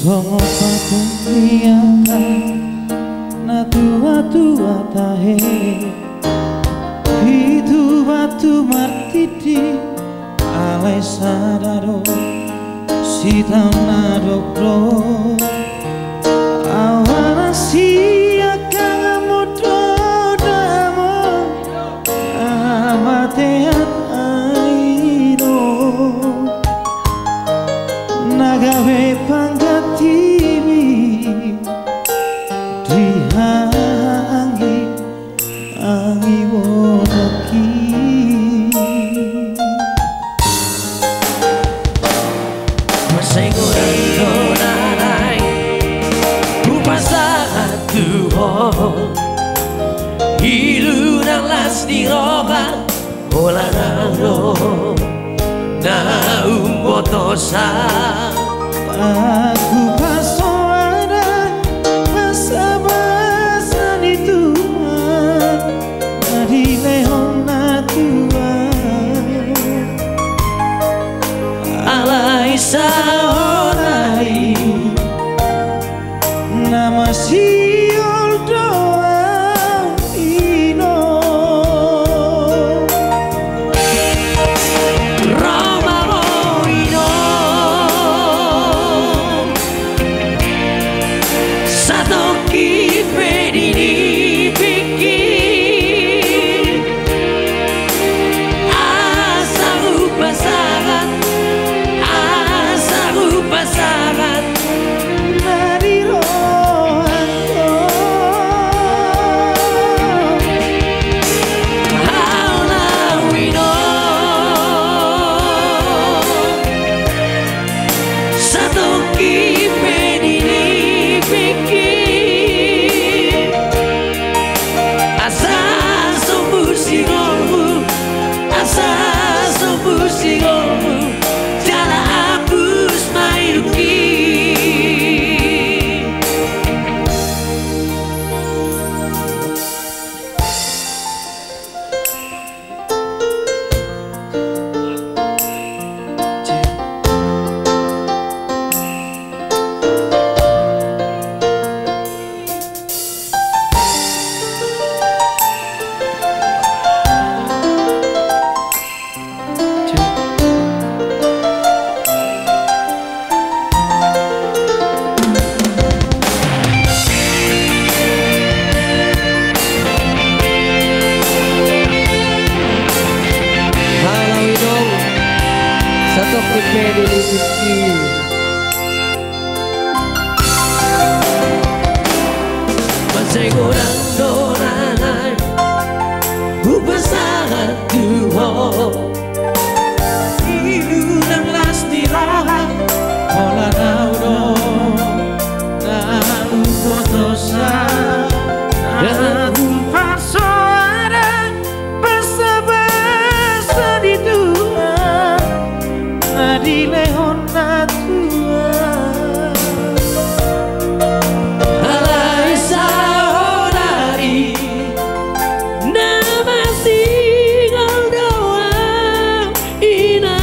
Songo patungiyaka na tua-tua tahe hidu batu martidi alai sadaro sitau nadokro awana siaka mododamo amatean aino nagawe panggatiwi dihangi angi wonoki Masengurang donanai Upasahan Tuhan Ilunang las di roka Olanano na umbotosa aku pasoada basa-basa di Tuhan di lehong na Tuhan alai saorai nama siol doa ino Satu kipedi lipiki Masengurang donanai Upasahan Tuhan Ilunang las di roka Olanano na umbotosa dan pasoada basa-basa di Tuhan di lehon na Tuhan alai saudari nama singal doa ina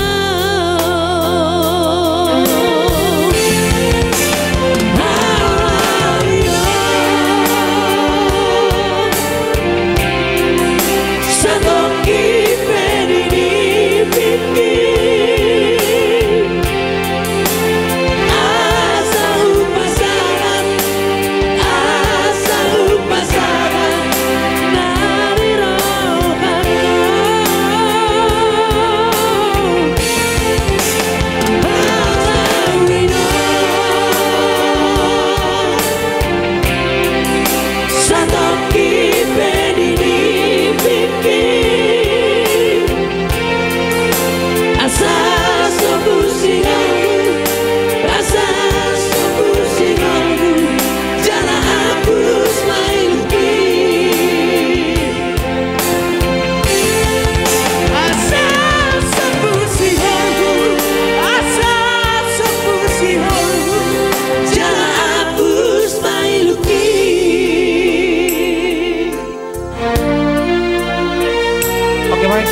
Oke baik,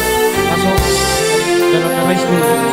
masuk dalam high school.